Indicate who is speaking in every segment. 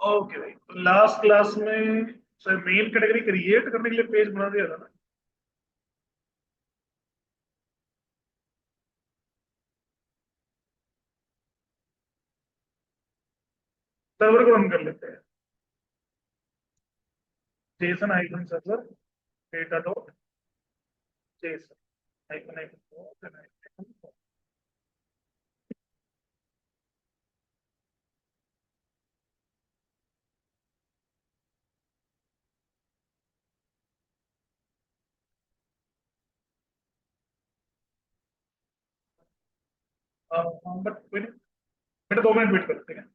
Speaker 1: Okay भाई, तो last class में सर मेन कैटेगरी क्रिएट करने के लिए पेज बना दिया था ना। सर्वर को रन कर लेते हैं। Jason icon server data dot JSON icon icon. हाँ बट वेट, बेटा 2 मिनट वेट करते हैं।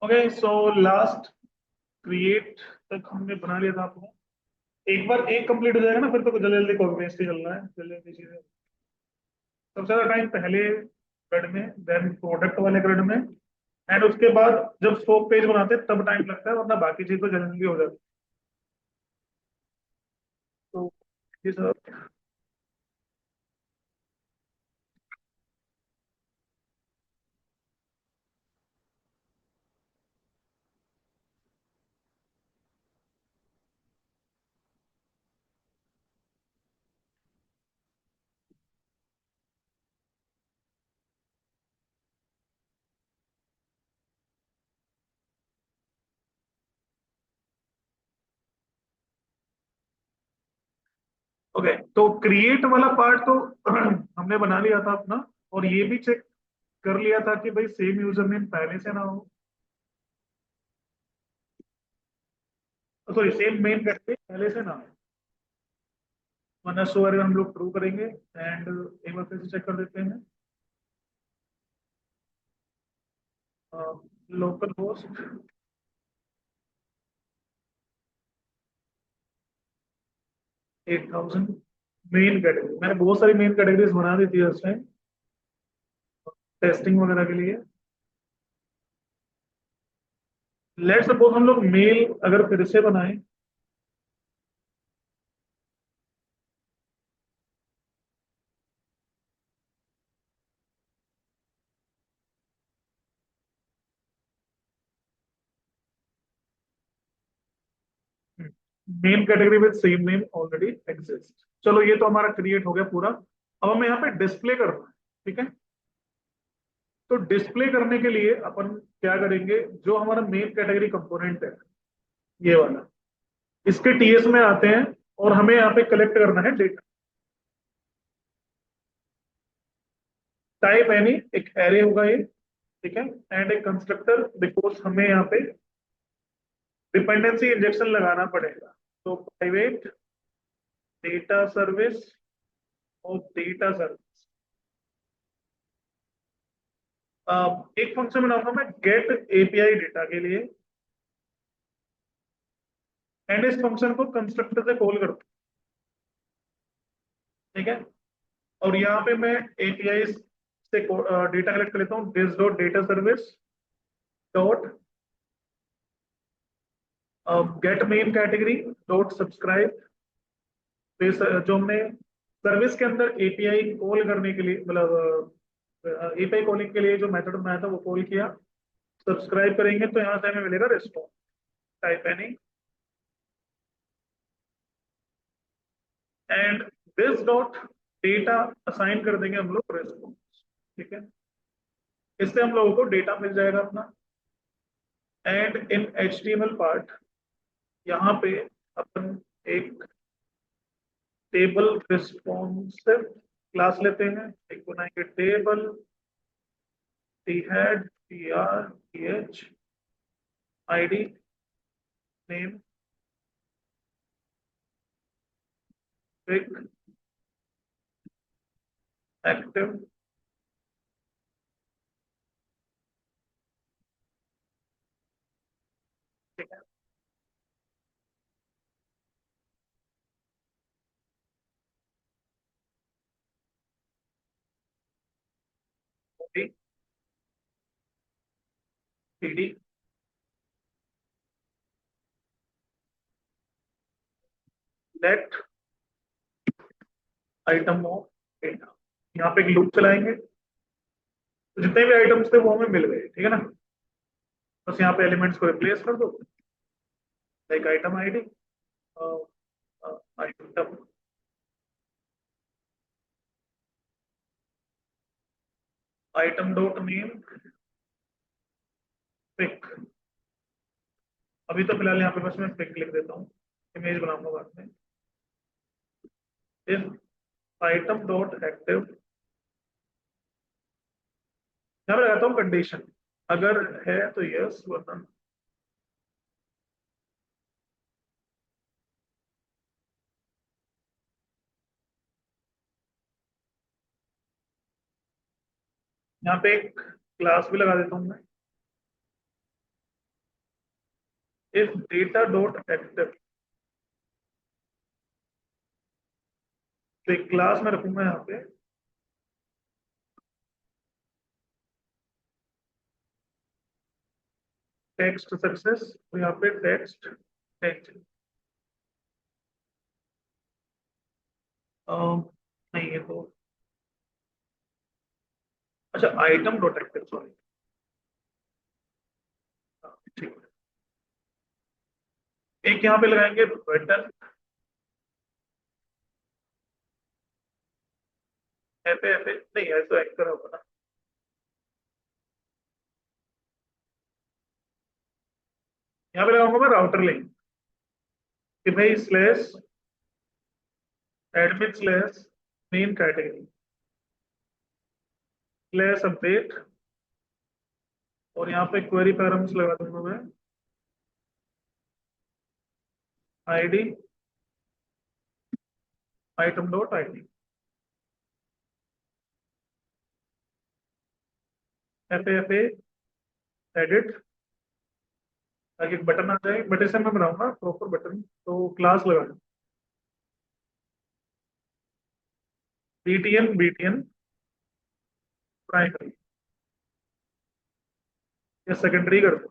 Speaker 1: ओके, सो लास्ट क्रिएट तक हमने बना लिया था आपको। एक बार एक कंप्लीट हो जाएगा ना, फिर तो जल्दी जल्दी कॉपी पेस्ट ही चलना है, जल्दी जल्दी चीजें। सबसे ज्यादा टाइम पहले ग्रेड में, देन प्रोडक्ट वाले ग्रेड में, एंड उसके बाद जब स्कोप पेज बनाते हैं तब टाइम लगता है, वरना बाकी चीज तो जल्दी हो जाती है। तो ये सर। ओके, तो क्रिएट वाला पार्ट तो हमने बना लिया था अपना, और ये भी चेक कर लिया था कि भाई सेम यूजर नेम पहले से ना हो, सॉरी सेम मेन करके पहले से ना हो, वरना सो अगर हम लोग ट्रू करेंगे। एंड एक बार फिर से चेक कर देते हैं। लोकल होस्ट 8000, मेन कैटेगरी मैंने बहुत सारी मेन कैटेगरीज बना दी थी उसमें, टेस्टिंग वगैरह के लिए। लेट्स सपोज हम लोग मेल अगर फिर से बनाएं, main category with same name already exist. चलो ये तो हमारा क्रिएट हो गया पूरा। अब हमें यहाँ पे डिस्प्ले करना है, ठीक है। तो डिस्प्ले करने के लिए अपन क्या करेंगे, जो हमारा मेन कैटेगरी कंपोनेंट है ये वाला, इसके टीएस में आते हैं, और हमें यहाँ पे कलेक्ट करना है डेटा। टाइप एनी एक एरे होगा ये, ठीक है। एंड एक कंस्ट्रक्टर, बिकॉज हमें यहाँ पे डिपेंडेंसी इंजेक्शन लगाना पड़ेगा। तो प्राइवेट डेटा सर्विस और डेटा सर्विस, एक फंक्शन बनाऊंगा मैं गेट एपीआई डेटा के लिए, एंड इस फंक्शन को कंस्ट्रक्टर से कॉल करता हूं, ठीक है। और यहाँ पे मैं एपीआई से डेटा कलेक्ट कर लेता हूँ, this dot data service dot gate main category dot subscribe. जो हमने सर्विस के अंदर एपीआई कॉल करने के लिए, मतलब एपीआई कॉलिंग के लिए जो मेथड बनाया था वो कॉल किया। सब्सक्राइब करेंगे तो यहाँ से हमें मिलेगा response, type any, and this dot data assign कर देंगे हम लोग रिस्पॉन्स, ठीक है। इससे हम लोगों को डेटा मिल जाएगा अपना। एंड इन एचटीएमएल पार्ट यहाँ पे अपन एक टेबल रिस्पॉन्सिव क्लास लेते हैं, एक बनाएंगे table T head T R T H ID name pick active, ठीक है। T D let item of data, यहाँ पे एक लूप चलाएंगे, तो जितने भी आइटम्स थे वो हमें मिल गए, ठीक है ना। बस यहाँ पे एलिमेंट्स को रिप्लेस कर दो, like item ID, item item dot name pick. अभी तो फिलहाल यहाँ पे बस मैं पिक लिख देता हूँ, इमेज बनाऊंगा बाद में। इफ आइटम डॉट एक्टिव, यहाँ पे लगाता हूँ कंडीशन, अगर है तो यस, वरना यहाँ पे एक क्लास भी लगा देता हूँ मैं, इफ डेटा डॉट एक्टिव, तो एक क्लास में रखूंगा यहाँ पे टेक्स्ट सक्सेस, तो यहाँ पे टेक्स्ट टेक्स्ट नहीं है तो, अच्छा आइटम डॉट एक्टिव, सॉरी, ठीक है। एक यहाँ पे लगाएंगे बटन एफ एफ नहीं है तो एंकर होगा ना, यहाँ पे लगाऊंगा मैं राउटर लिंक कि भाई slash admin slash main category slash update, और यहाँ पे क्वेरी पैरामीटर्स लगा दूंगा मैं ID item dot ID F F edit, ताकि एक बटन आ जाए, बटन से मैं बनाऊंगा प्रॉपर बटन, तो क्लास लगाना बीटीएन बीटीएन प्राइमरी या सेकेंडरी कर दो,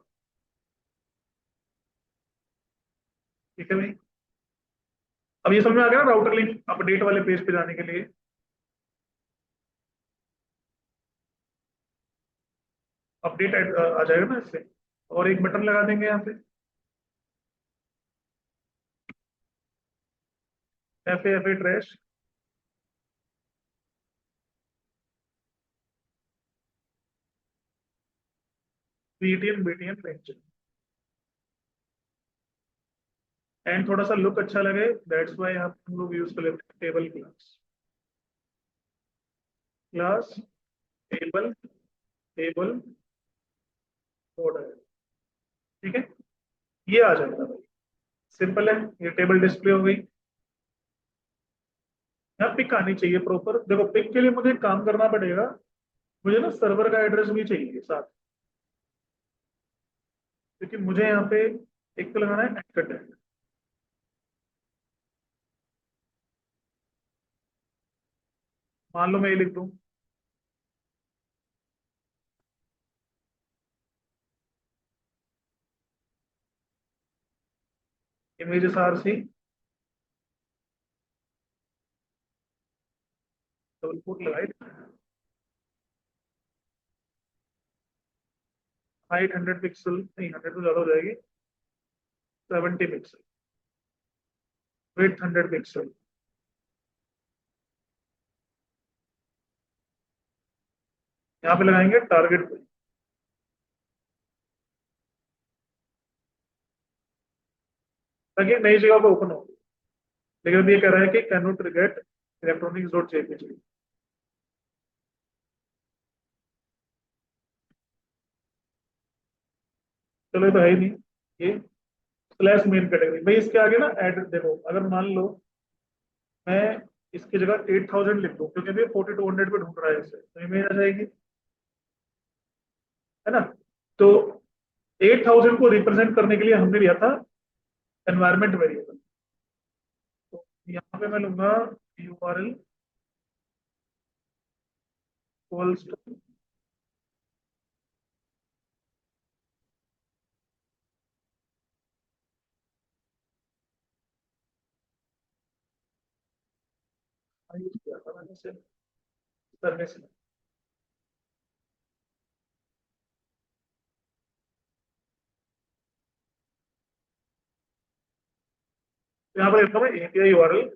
Speaker 1: ठीक है भाई। अब ये समझ में आ गया ना राउटर लिंक अपडेट वाले पेज पे जाने के लिए, अपडेट आ जाएगा ना इससे, और एक बटन लगा देंगे यहाँ पे F A trash, BTN BTN range, and थोड़ा सा लुक अच्छा लगे, दैट्स वाई हम लोग यूज कर लेते हैं table class, class table table order, ठीक है। ये आ जाएगा भाई, सिंपल है, ये टेबल डिस्प्ले हो गई। यहाँ पिक आनी चाहिए प्रॉपर, देखो पिक के लिए मुझे एक काम करना पड़ेगा, मुझे ना सर्वर का एड्रेस भी चाहिए साथ, क्योंकि मुझे यहाँ पे एक तो लगाना है एंकर टैग, मान लो मैं ये लिख दूं इमेज आरसी डबल कोट लगाए, हाइट 100 पिक्सल नहीं, 100 तो ज्यादा हो जाएगी, 70 पिक्सल, विड्थ 100 पिक्सल, यहाँ पे लगाएंगे टारगेट पे, ताकि नई जगह पे ओपन हो, लेकिन अब ये कह रहा है कि can not gate electronics dot JPG, चलो ये तो है ही नहीं, ये स्लैश मेन कैटेगरी भाई, इसके आगे ना ऐड देखो, अगर मान लो मैं इसकी जगह 8000 लिख दूं, क्योंकि अभी 4200 पे ढूंढ रहा है इसे, तो इमेज आ जाएगी, है ना। तो 8000 को रिप्रेजेंट करने के लिए हमने लिया था एनवायरमेंट वेरिएबल, तो यहाँ पे मैं लूंगा यूआरएल इक्वल्स टू, यूज किया था मैंने इसे करने से, तो यहाँ पर लिखता हूँ एपीआई यूआरएल,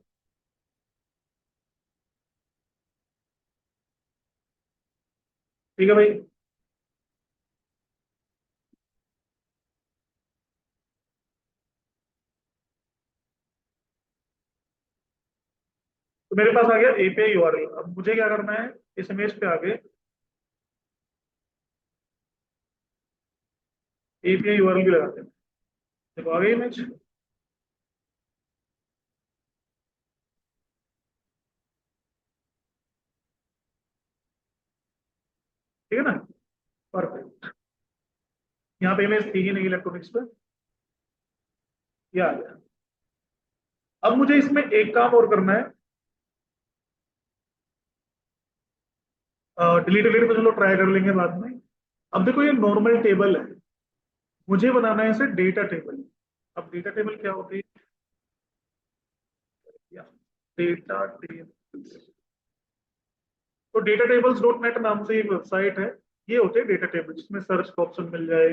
Speaker 1: ठीक है भाई। तो मेरे पास आ गया एपीआई यूआरएल, अब मुझे क्या करना है, इस इमेज पे आगे एपीआई यूआरएल भी लगाते हैं, देखो आ गई इमेज, ठीक है ना, परफेक्ट। यहाँ पे इमेज थी ही नहीं इलेक्ट्रॉनिक्स पे, ये आ गया। अब मुझे इसमें एक काम और करना है। डिलीट डिलीट तो चलो ट्राई कर लेंगे बाद में। अब देखो ये नॉर्मल टेबल है, मुझे बनाना है इसे डेटा टेबल। अब डेटा टेबल क्या होती है? डेटा टेबल, तो डेटा टेबल्स डॉट नेट नाम से एक वेबसाइट है। ये होते हैं डेटा टेबल जिसमें सर्च का ऑप्शन मिल जाए,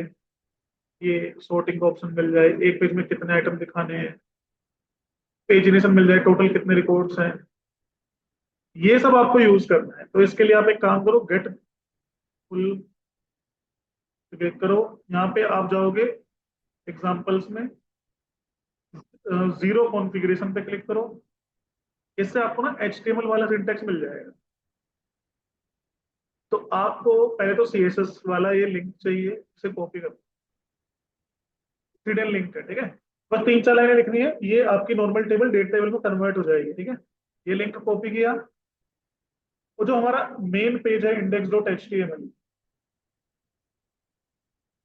Speaker 1: ये सॉर्टिंग का ऑप्शन मिल जाए, एक पेज में कितने आइटम दिखाने हैं, पेजिनेशन मिल जाए, टोटल कितने रिकॉर्ड्स हैं, ये सब आपको यूज करना है। तो इसके लिए आप एक काम करो, गेट फुल क्लिक करो, यहाँ पे आप जाओगे एग्जांपल्स में, जीरो कॉन्फ़िगरेशन पे क्लिक करो। इससे आपको ना HTML वाला सिंटेक्स मिल जाएगा। तो आपको पहले तो CSS वाला ये लिंक चाहिए, इसे कॉपी करो, हिडन लिंक है, ठीक है। बस 3 4 लाइनें लिखनी है, ये आपकी नॉर्मल टेबल डेट टेबल में कन्वर्ट हो जाएगी, ठीक है। ये लिंक कॉपी किया, वो जो हमारा मेन पेज है index.html,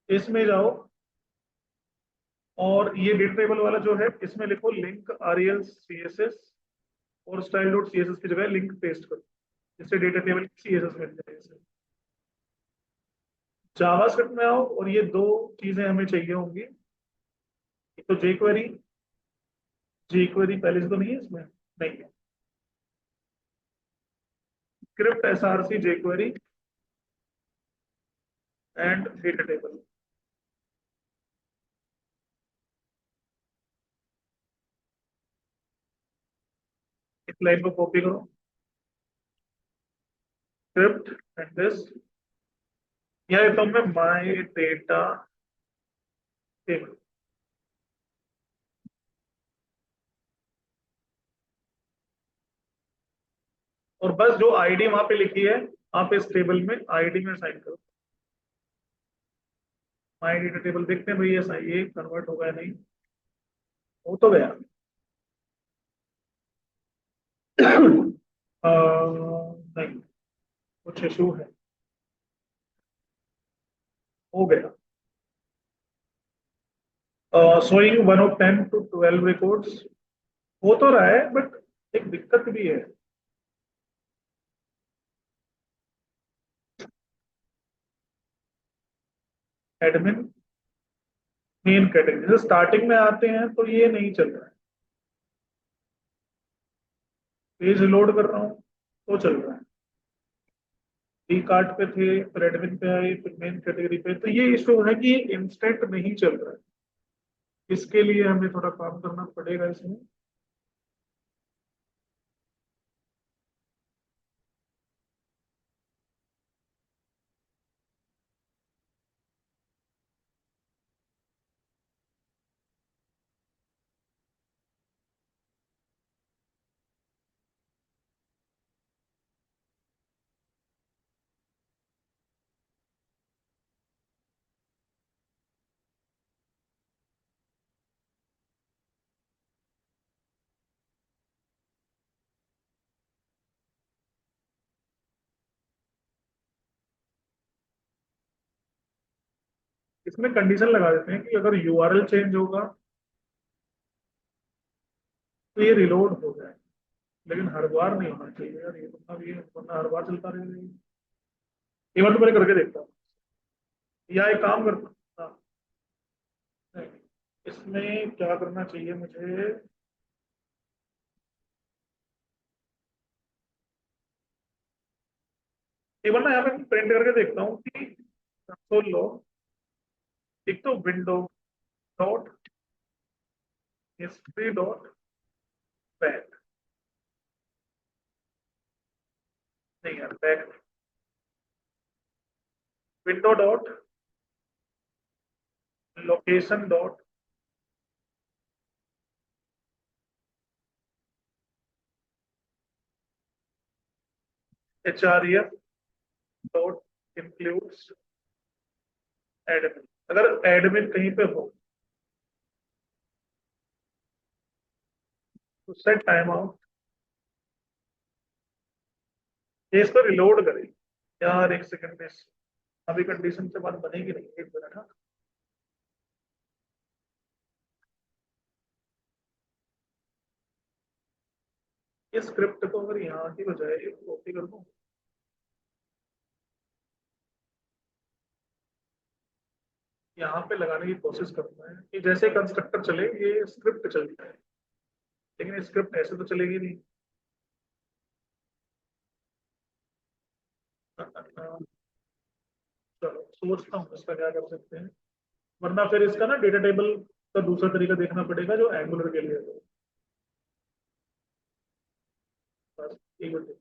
Speaker 1: इसमें जाओ और ये डेट टेबल वाला जो है इसमें लिखो लिंक rel css, और style.css की जगह लिंक पेस्ट करो, जिससे डेटा टेबल की CSS मिल जाए। जावास्क्रिप्ट में आओ और ये दो चीजें हमें चाहिए होंगी। एक तो jQuery, jQuery पहले से तो नहीं है इसमें, नहीं है। Script src jQuery and data table. इस लाइन को कॉपी करो, स्क्रिप्ट एंड दिस, यह तो मैं माय डेटा टेबल, और बस जो आईडी वहां पे लिखी है आप इस टेबल में आईडी में साइन करो। माय डेटा टेबल देखते हैं भाई ये कन्वर्ट होगा या नहीं। हो तो गया। नहीं, कुछ इशू है। हो गया। शोइंग 1 of 10 to 12 रिकॉर्ड्स, हो तो रहा है बट एक दिक्कत भी है। एडमिन मेन कैटेगरी, जैसे स्टार्टिंग में आते हैं तो ये नहीं चल रहा है। पेज लोड कर रहा हूँ तो चल रहा है। डी कार्ड पे थे, फिर एडमिन पे आए, फिर मेन कैटेगरी पे, तो ये इशू है कि इंस्टेंट नहीं चल रहा है। इसके लिए हमें थोड़ा काम करना पड़ेगा इसमें। इसमें कंडीशन लगा देते हैं कि अगर URL चेंज होगा तो ये रिलोड हो जाए, लेकिन हर बार नहीं होना चाहिए यार, ये मतलब ये वरना हर बार चलता रहेगा। ये बार तो मैंने करके देखता हूँ, या एक काम करता हूँ। हाँ, नहीं, इसमें क्या करना चाहिए मुझे? एक बार ना यहाँ पे प्रिंट करके देखता हूँ कि कंसोल लॉग, एक तो window dot history dot back, नहीं यार back, window dot location dot href dot includes admin. अगर एडमिन कहीं पे हो तो सेट टाइम आउट, ये इसको रिलोड करें। यार एक सेकंड में, अभी कंडीशन से बात बनेगी नहीं, एक मिनट। हाँ, इस स्क्रिप्ट को अगर यहाँ की बजाय कॉपी कर दूं, यहाँ पे लगाने की कोशिश करता है कि जैसे कंस्ट्रक्टर चले ये स्क्रिप्ट चलता है, लेकिन स्क्रिप्ट ऐसे तो चलेगी नहीं। चलो सोचता हूँ इसका क्या कर सकते हैं, वरना फिर इसका ना डेटा टेबल का दूसरा तरीका देखना पड़ेगा जो एंगुलर के लिए है। बस एक मिनट।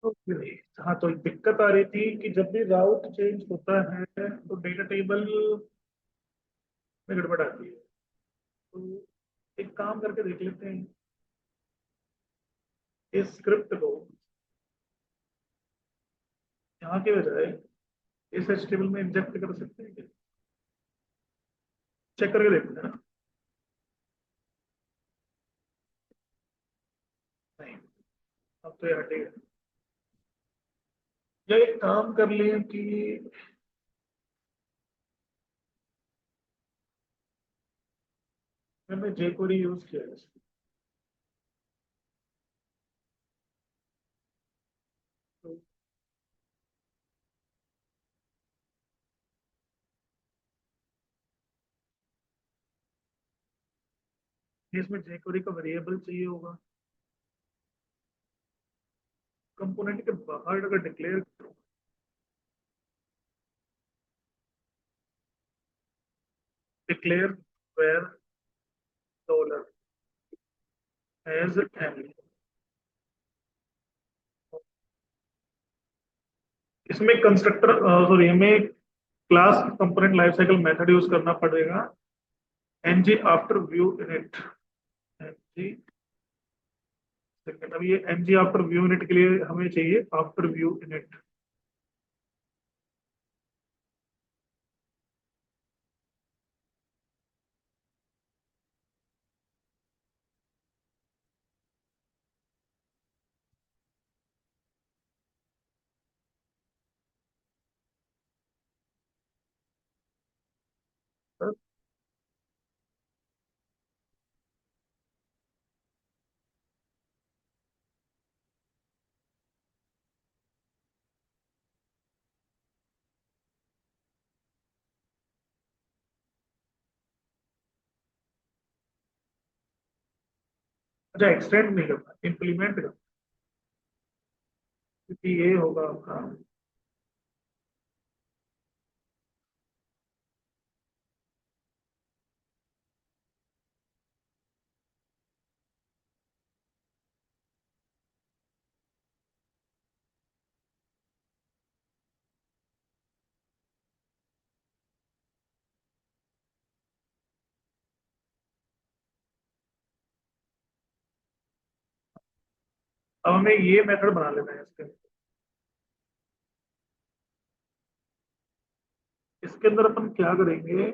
Speaker 1: ओके। हाँ, तो दिक्कत आ रही थी कि जब भी राउट चेंज होता है तो डेटा टेबल में गड़बड़ आती है। तो एक काम करके देख लेते हैं, इस स्क्रिप्ट को यहाँ के बजाय इस एचटीएमएल में इंजेक्ट कर सकते हैं क्या? चेक करके देखते हैं ना। नहीं, अब तो ये हटेगा। या एक काम कर लें कि मैंने jQuery यूज किया है इसमें। तो इसमें jQuery का वेरिएबल चाहिए होगा, कंपोनेंट के बाहर अगर declare declare where dollar as N, इसमें कंस्ट्रक्टर, सॉरी, हमें class component life cycle method use करना पड़ेगा। NG after view init, NG second. अब ये एनजी आफ्टर व्यू इनिट के लिए हमें चाहिए आफ्टर व्यू इनिट। अच्छा, एक्सटेंड नहीं करना, इम्प्लीमेंट करना, क्योंकि ये होगा आपका। अब हमें ये मेथड बना लेना है इसके। इसके अंदर अपन क्या करेंगे,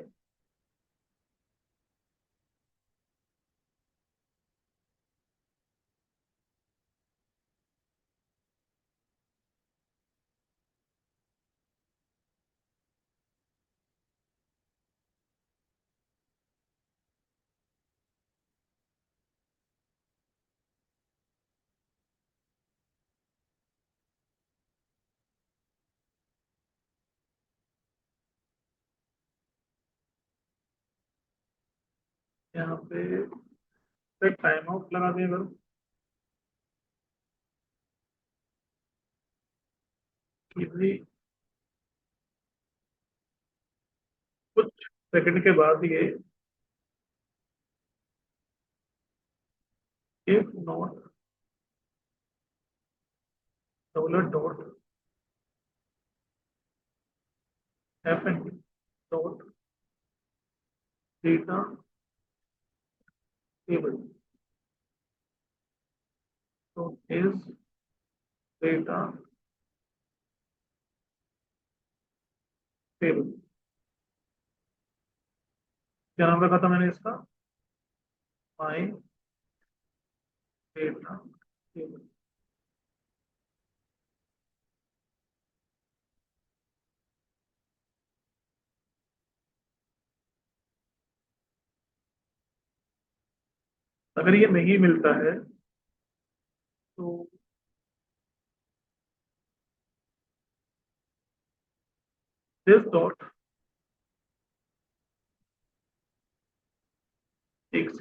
Speaker 1: यहाँ पे टाइम आउट लगा दें अगर, कि भाई कुछ सेकंड के बाद ये if not dollar dot happen dot data table, तो इज डेटा टेबल। क्या नाम रखा था मैंने इसका? माई डेटा टेबल। अगर ये नहीं मिलता है तो दिस डॉट एक्स।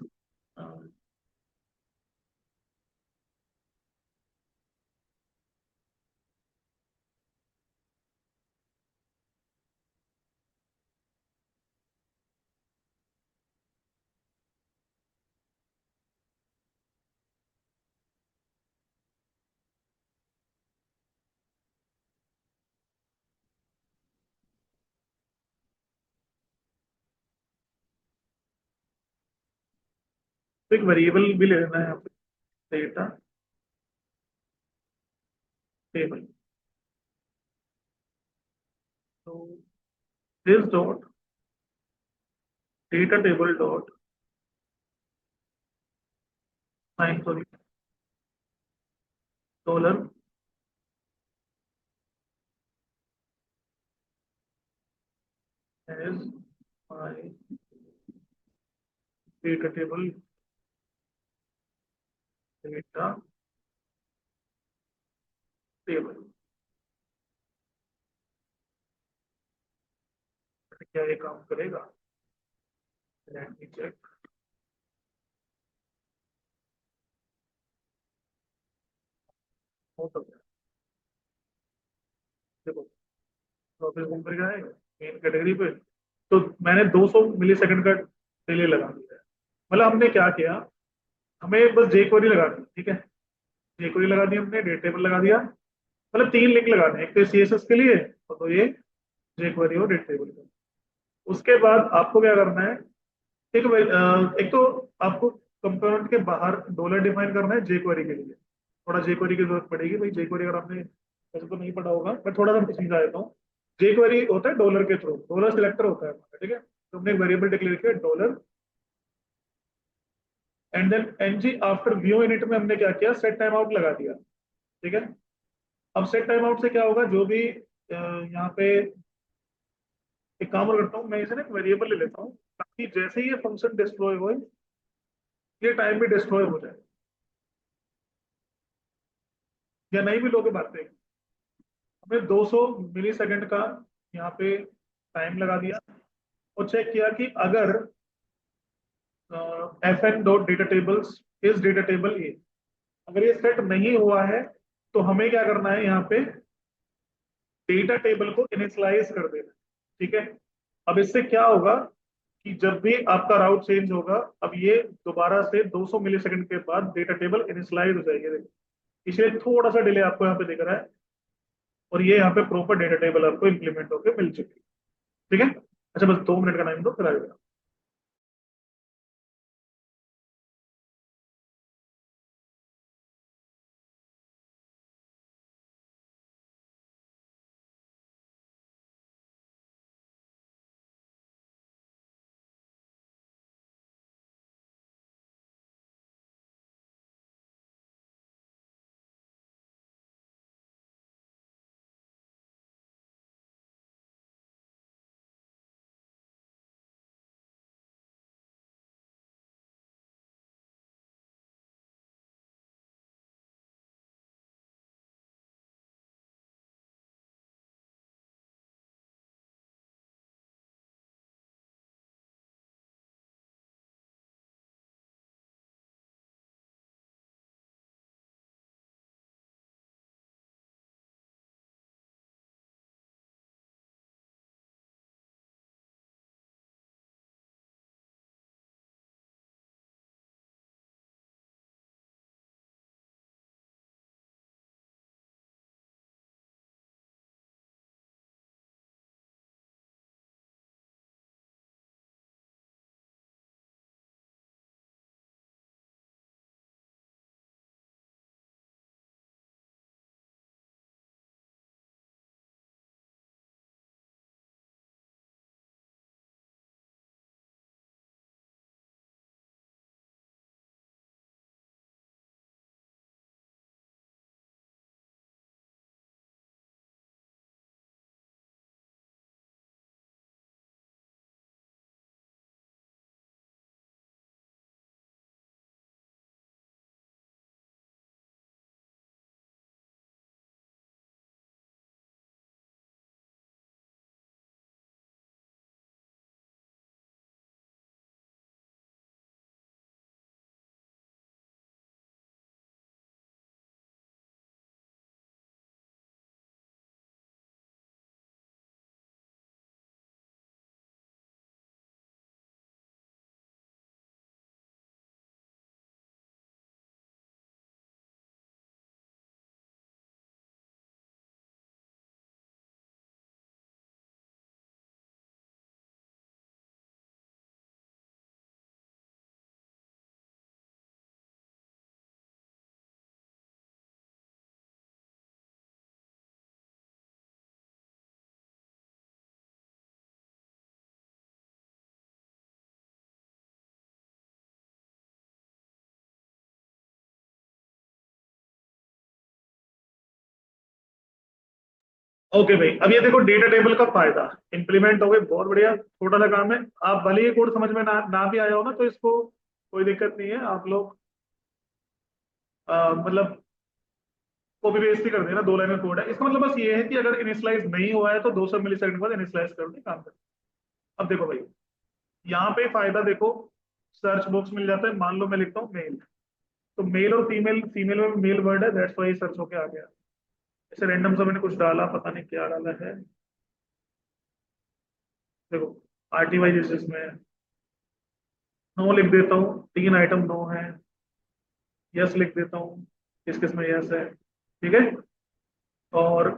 Speaker 1: तो एक वेरिएबल भी ले लेना है यहाँ पे, डेटा टेबल। तो this dot data table dot sign, sorry, dollar as my data table, data table. क्या ये काम करेगा? Let me check. हो सकता है, देखो प्रोफिल घूम कर आएगा मेन कैटेगरी पे। तो मैंने 200 मिली सेकंड का डिले लगा दिया है। मतलब हमने क्या किया, हमें बस जे क्वेरी लगानी है, ठीक है। जे क्वेरी लगा दी हमने, डेटा टेबल लगा दिया। मतलब 3 लिंक लगाने हैं, एक तो सीएसएस के लिए और तो ये जे क्वेरी और डेटा टेबल का। उसके बाद आपको क्या करना है, एक तो आपको कंपोनेंट के बाहर डॉलर डिफाइन करना है जे क्वेरी के लिए। थोड़ा जे क्वेरी की जरूरत पड़ेगी भाई, जे क्वेरी अगर आपने वैसे तो नहीं पढ़ा होगा, मैं थोड़ा सा समझा देता हूँ। जे क्वेरी होता है डॉलर के थ्रू, डॉलर सिलेक्टर होता है हमारा, ठीक है। तो हमने एक वेरिएबल डिक्लेयर किया dollar, and then NG after view unit में हमने क्या किया, सेट टाइम आउट लगा दिया, ठीक है। अब सेट टाइम आउट से क्या होगा, जो भी यहाँ पे एक काम और करता हूँ, मैं इसे ना एक वेरिएबल ले लेता हूँ, ताकि जैसे ही ये फंक्शन डिस्ट्रॉय हो, ये टाइम भी डिस्ट्रॉय हो जाए। या नहीं भी लोगे बात है, हमने 200 मिली सेकंड का यहाँ पे टाइम लगा दिया और चेक किया कि अगर F N dot data tables is data table A, अगर ये सेट नहीं हुआ है तो हमें क्या करना है, यहाँ पे डेटा टेबल को इनिशियलाइज कर देना, ठीक है। अब इससे क्या होगा कि जब भी आपका राउट चेंज होगा, अब ये दोबारा से 200 मिली सेकंड के बाद डेटा टेबल इनिशियलाइज हो जाएगी, देखो। इसलिए थोड़ा सा डिले आपको यहाँ पे दिख रहा है, और ये यहाँ पे प्रॉपर डेटा टेबल आपको इंप्लीमेंट होकर मिल चुकी है, ठीक है। अच्छा, बस 2 मिनट का टाइम दो, फिर आएगा। ओके भाई, अब ये देखो डेटा टेबल का फायदा इंप्लीमेंट हो गए, बहुत बढ़िया, छोटा सा काम है। आप भले ही कोड समझ में ना भी आया हो ना, तो इसको कोई दिक्कत नहीं है, आप लोग मतलब कॉपी पेस्ट ही कर देना, 2 लाइन में कोड है। इसका मतलब बस ये है कि अगर इनिशियलाइज नहीं हुआ है तो 200 मिलीसेकंड बाद इनिशियलाइज करके काम कर। अब देखो भाई, यहाँ पे फायदा देखो, सर्च बॉक्स मिल जाता है। मान लो मैं लिखता हूँ मेल, तो मेल और फीमेल, फीमेल में मेल वर्ड है, दैट्स वाई सर्च होके आ गया। ऐसे रैंडम सा मैंने कुछ डाला, पता नहीं क्या डाला है। देखो आरटी वाई जिसमें नो लिख देता हूँ, 3 आइटम नो है। यस लिख देता हूँ, किस किस में यस है, ठीक है। और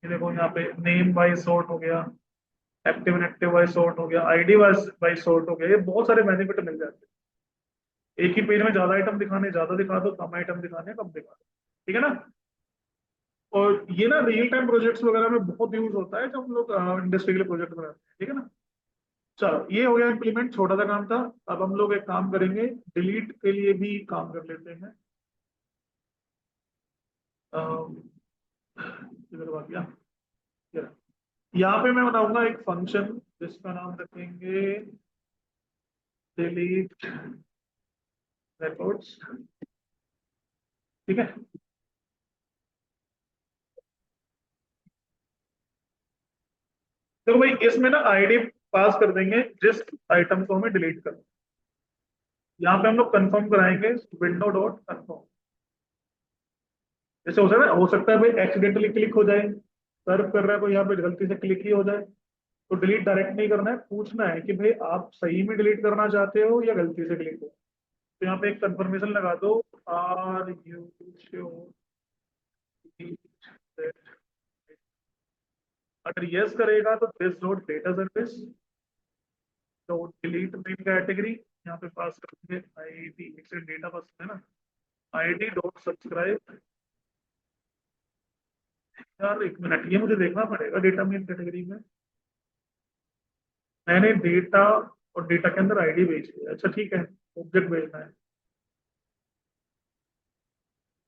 Speaker 1: ये देखो यहाँ पे नेम बाय सॉर्ट हो गया, active and active by sort हो गया, आईडी बाय सॉर्ट हो गया। ये बहुत सारे बेनिफिट मिल जाते हैं। एक ही पेज में ज्यादा आइटम दिखाने ज्यादा दिखा दो, कम आइटम दिखाने कम दिखा दो, ठीक है ना। और ये ना रियल टाइम प्रोजेक्ट्स वगैरह में बहुत यूज होता है, जब हम लोग इंडस्ट्री के लिए प्रोजेक्ट बनाते हैं, ठीक है ना। चलो ये हो गया इम्प्लीमेंट, छोटा सा काम था। अब हम लोग एक काम करेंगे, डिलीट के लिए भी काम कर लेते हैं। इधर आ गया। ये रहा। यहाँ पे मैं बनाऊंगा एक फंक्शन जिसका नाम रखेंगे डिलीट रिकॉर्ड्स, ठीक है। देखो भाई, इसमें ना आईडी पास कर देंगे जिस आइटम को हमें डिलीट करना है। यहाँ पे हम लोग कंफर्म कराएंगे विंडो डॉट कंफर्म। जैसे हो सकता है भाई एक्सीडेंटली क्लिक हो जाए, सर्व कर रहा है तो यहाँ पे गलती से क्लिक ही हो जाए। तो डिलीट डायरेक्ट नहीं करना है, पूछना है कि भाई आप सही में डिलीट करना चाहते हो या गलती से क्लिक हो। तो यहाँ पे एक कंफर्मेशन लगा दो, आर यू श्योर। अगर यस करेगा तो this dot data service dot delete main category, यहाँ पे पास करेंगे आईडी, एक डेटा पास है ना, आईडी डॉट सब्सक्राइब। यार एक मिनट, ये मुझे देखना पड़ेगा डेटा मेन कैटेगरी में। मैंने डेटा और डेटा के अंदर आईडी भेज दिया, अच्छा ठीक है, ऑब्जेक्ट भेजना है,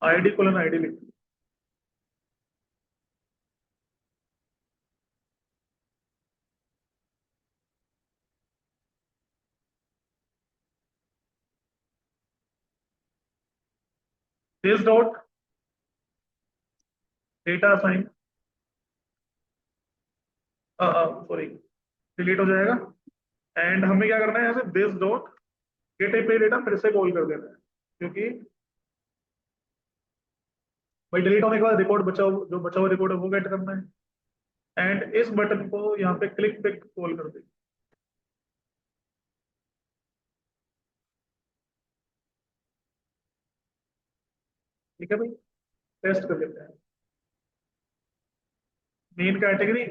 Speaker 1: आईडी कोलन आईडी लिख this dot data assign, sorry delete हो जाएगा। एंड हमें क्या करना है, यहाँ से this dot gate API data फिर से कॉल कर देना है, क्योंकि भाई डिलीट होने के बाद रिकॉर्ड बचा जो बचा हुआ रिकॉर्ड है वो गेट करना है। एंड इस बटन को यहाँ पे क्लिक पे कॉल कर देंगे, ठीक है भाई। टेस्ट कर लेते हैं। मेन कैटेगरी,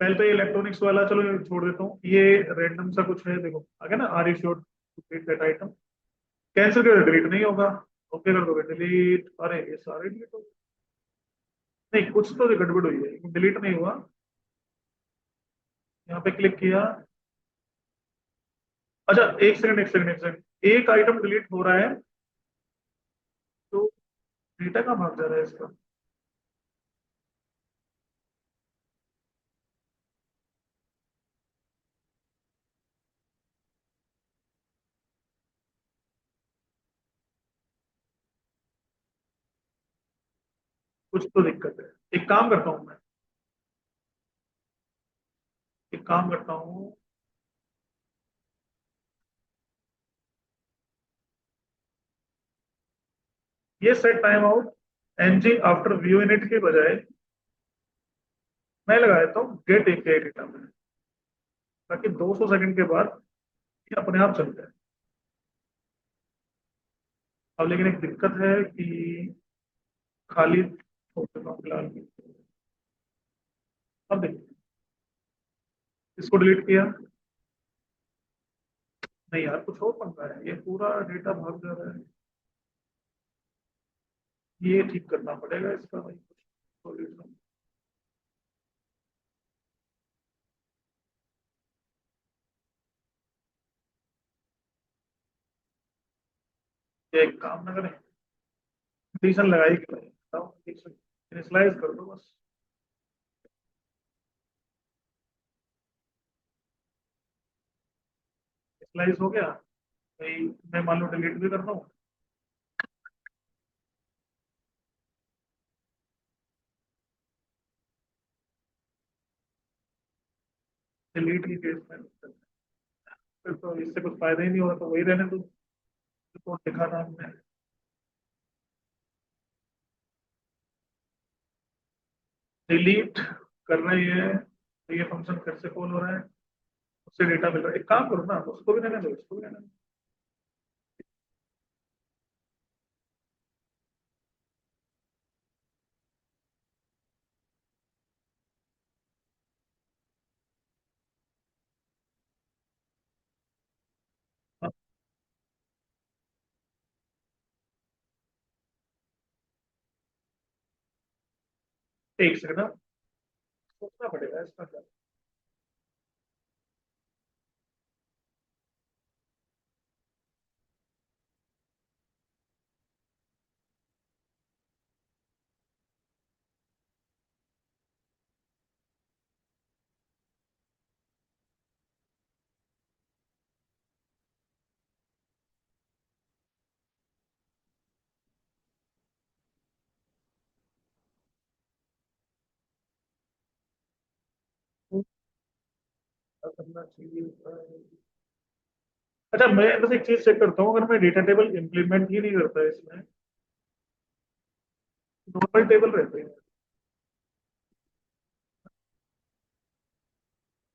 Speaker 1: पहले तो ये इलेक्ट्रॉनिक्स वाला चलो ये छोड़ देता हूँ, ये रैंडम सा कुछ है, देखो आगे ना, are you sure to create that item. Cancel कर, डिलीट नहीं होगा। ओके कर दोगे डिलीट, अरे ये सारे डिलीट हो गए। नहीं कुछ तो गड़बड़ हुई है, डिलीट नहीं हुआ। यहाँ पे क्लिक किया, अच्छा एक सेकंड एक आइटम डिलीट हो रहा है, तो डेटा कहाँ भाग जा रहा है इसका। कुछ तो दिक्कत है। एक काम करता हूँ मैं, एक काम करता हूँ, ये set time out NG after view unit के बजाय मैं लगा देता हूँ गेट एपीआई डेटा में, ताकि 200 सेकंड के बाद ये अपने आप चल जाए। अब लेकिन एक दिक्कत है कि खाली छोड़ देता हूँ फिलहाल। अब देखिए, इसको डिलीट किया, नहीं यार कुछ और पंगा है, ये पूरा डेटा भाग जा रहा है। ये ठीक करना पड़ेगा इसका भाई कुछ सॉल्यूशन। ये एक काम ना करें, कंडीशन लगाई कि भाई इनिशियलाइज कर दो बस। स्लाइस हो गया भाई। मैं मान लो डिलीट भी करता हूँ। डिलीट की केस में फिर तो इससे कुछ फायदा ही नहीं होगा, तो वही रहने दो रिपोर्ट दिखा रहा हूँ मैं। डिलीट कर रहे हैं तो ये फंक्शन फिर से कॉल हो रहा है, उससे डेटा मिल रहा है। एक काम करो ना, उसको भी रहने दो, इसको भी रहने दो। हाँ, एक सेकंड ना, सोचना पड़ेगा इसका क्या। क्या करना चाहिए। अच्छा, मैं बस एक चीज चेक करता हूँ, अगर मैं डेटा टेबल इंप्लीमेंट ही नहीं करता इसमें, नॉर्मल टेबल रहते हैं।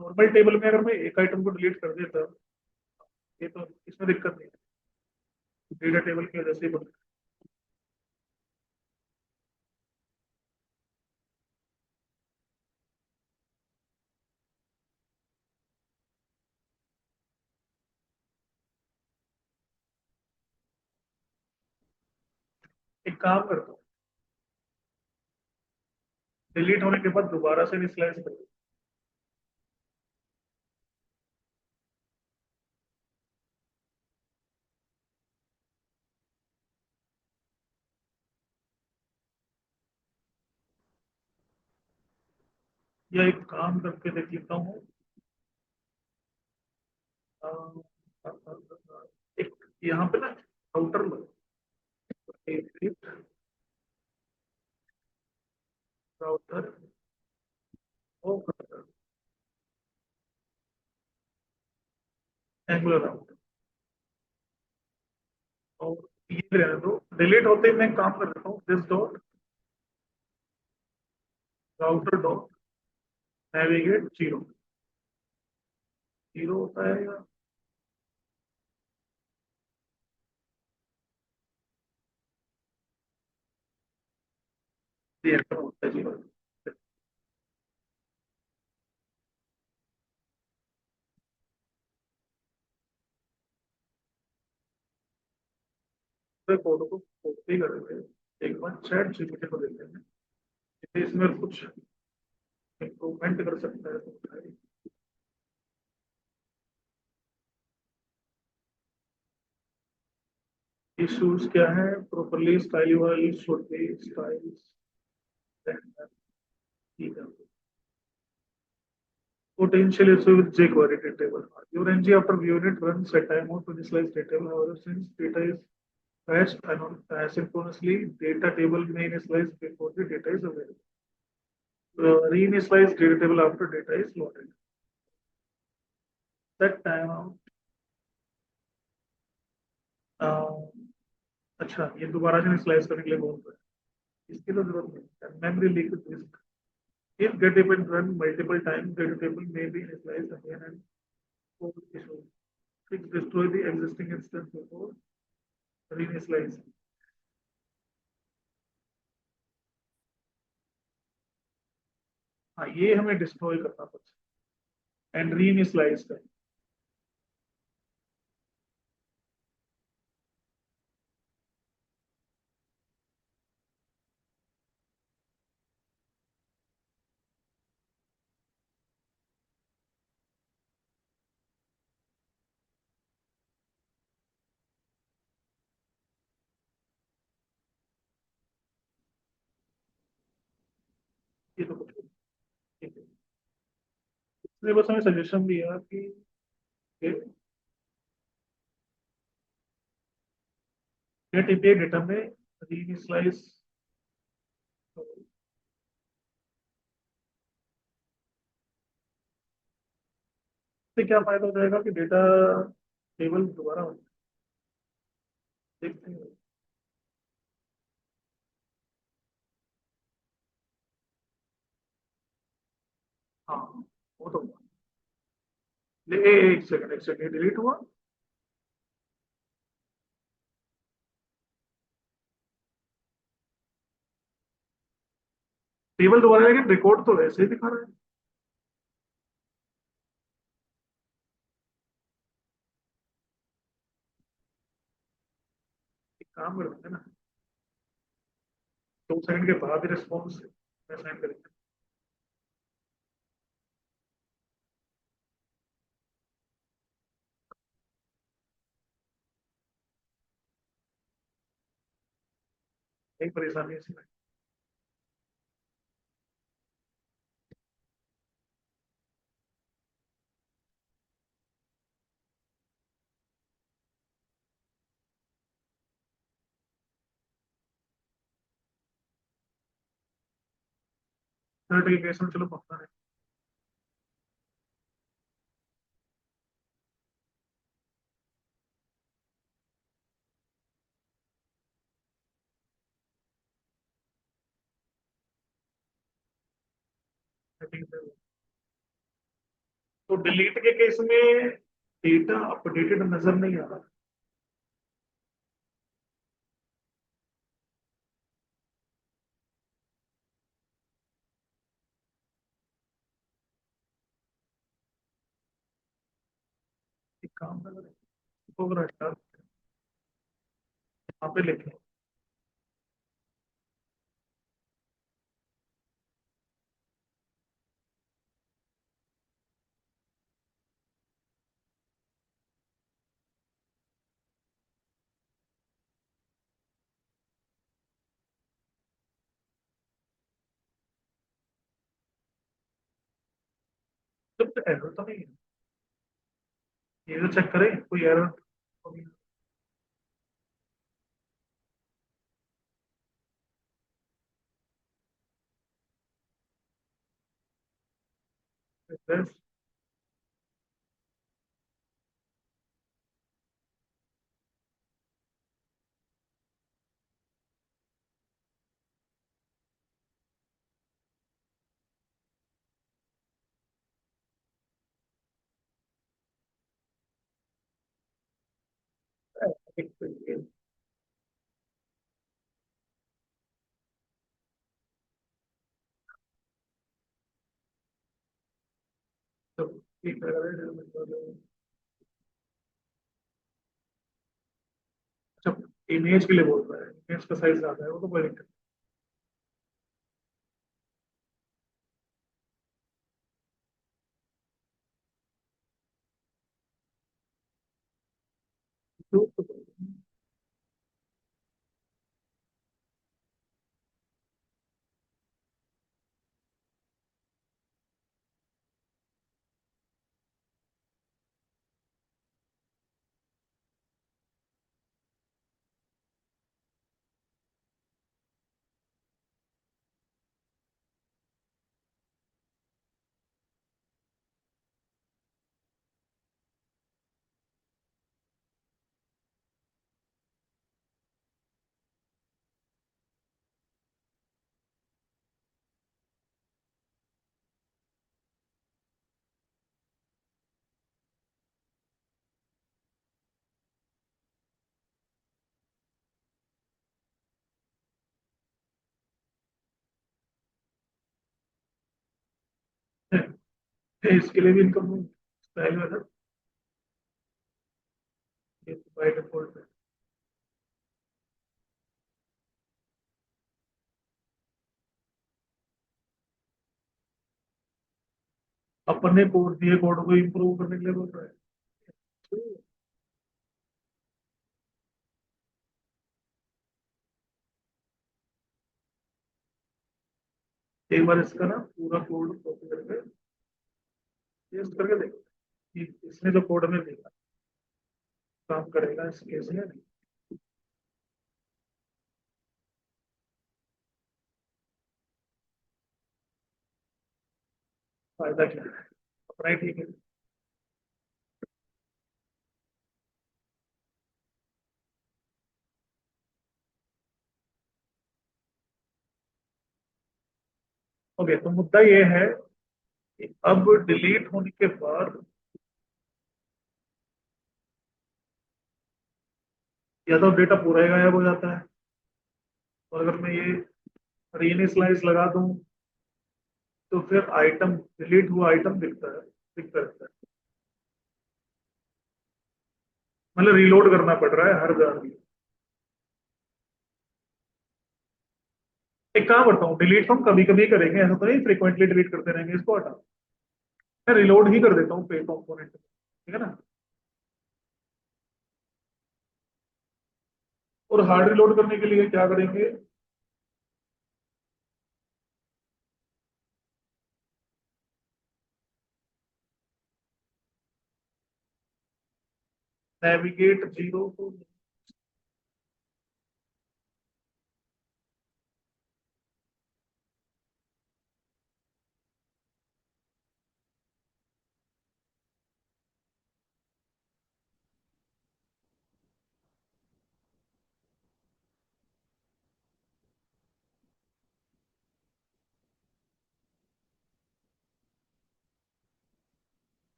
Speaker 1: नॉर्मल टेबल में अगर मैं एक आइटम को डिलीट कर देता, ये तो इसमें दिक्कत नहीं है, डेटा टेबल की वजह से ही एक काम करता हूँ, डिलीट होने के बाद दोबारा से इनिशियलाइज कर दूँ। या एक काम करके देख लेता हूँ। अ, एक यहाँ पे ना राउटर लो, राउटर ओ एंगुलर राउटर, और ये भी रहने दो। डिलीट होते ही मैं काम कर देता हूँ, this dot router dot navigate zero. Zero होता है या रिएक्टर होता है जीरो। पूरे कोड को कॉपी करके एक बार चैट जीपीटी को देते हैं, यदि इसमें कुछ इम्प्रूवमेंट कर सकता है तो बताइए। इश्यूज क्या है, properly style should be style. ठीक है। Potential issue with jQuery table. Your ng after viewing it runs set time out to initialize data table. However, since data is fetched asynchronously, data table may initialize before the data is available. Reinitialize data table after data is loaded. Set time out. अच्छा, ये दोबारा से initialise करने के लिए बोल रहे हैं, इसकी तो जरूरत नहीं है। Memory leakage risk, if data table run multiple times, data table may be initialized again and code issue. Fix destroy the existing instance before reinitialize. हाँ, ये हमें डिस्ट्रॉय करना पड़ता है एंड रीइनिशियलाइज कर। ये तो कुछ ठीक है। इसने बस हमें सजेशन दिया कि गेट एपीआई डेटा में रीइनिशियलाइज, से क्या फायदा हो जाएगा कि डेटा टेबल दोबारा हो जाए। देखते हैं। हाँ, वो तो हुआ। एक सेकंड डिलीट हुआ। टेबल दोबारा, लेकिन रिकॉर्ड तो वैसे ही दिखा रहा है। एक काम करते हैं ना, 2 सेकंड के बाद रिस्पॉन्स असाइन करेंगे। एक परेशानी है इसमें। 30 के केस में चलो पक्का है। सेटिंग से। तो डिलीट के केस में डेटा अपडेटेड नजर नहीं आ रहा। एक काम कर, इसको अगर हटा, यहाँ पे लिखें तो एरर तो नहीं है। ये तो चेक करें कोई एरर। तो ठीक है। अच्छा, इमेज के लिए बोल रहा है, इमेज का साइज ज्यादा है, वो तो कोई दिक्कत नहीं। तो इसके लिए भी इनकम स्टाइल में था। ये बाय डिफॉल्ट है। अपन ने कोड दिए, कोड को इम्प्रूव करने के लिए बोल रहा है। एक बार इसका ना पूरा कोड कॉपी करके पेस्ट करके देखो कि इसने जो कोड में देखा काम करेगा इस केस में। फायदा क्या है, अपना ही ठीक है। ओके, तो मुद्दा ये है कि अब डिलीट होने के बाद या तो डेटा पूरा ही गायब हो जाता है, और अगर मैं ये रीइनिशियलाइज लगा दूं तो फिर आइटम, डिलीट हुआ आइटम दिखता है, दिखता रहता है। मतलब रिलोड करना पड़ रहा है हर बार। एक काम करता हूँ, डिलीट तो हम कभी कभी करेंगे, ऐसा तो नहीं फ्रिक्वेंटली डिलीट करते रहेंगे, इसको हटा, मैं रिलोड ही कर देता हूँ पे कंपोनेंट, ठीक है ना। और हार्ड रिलोड करने के लिए क्या करेंगे, नेविगेट जीरो को,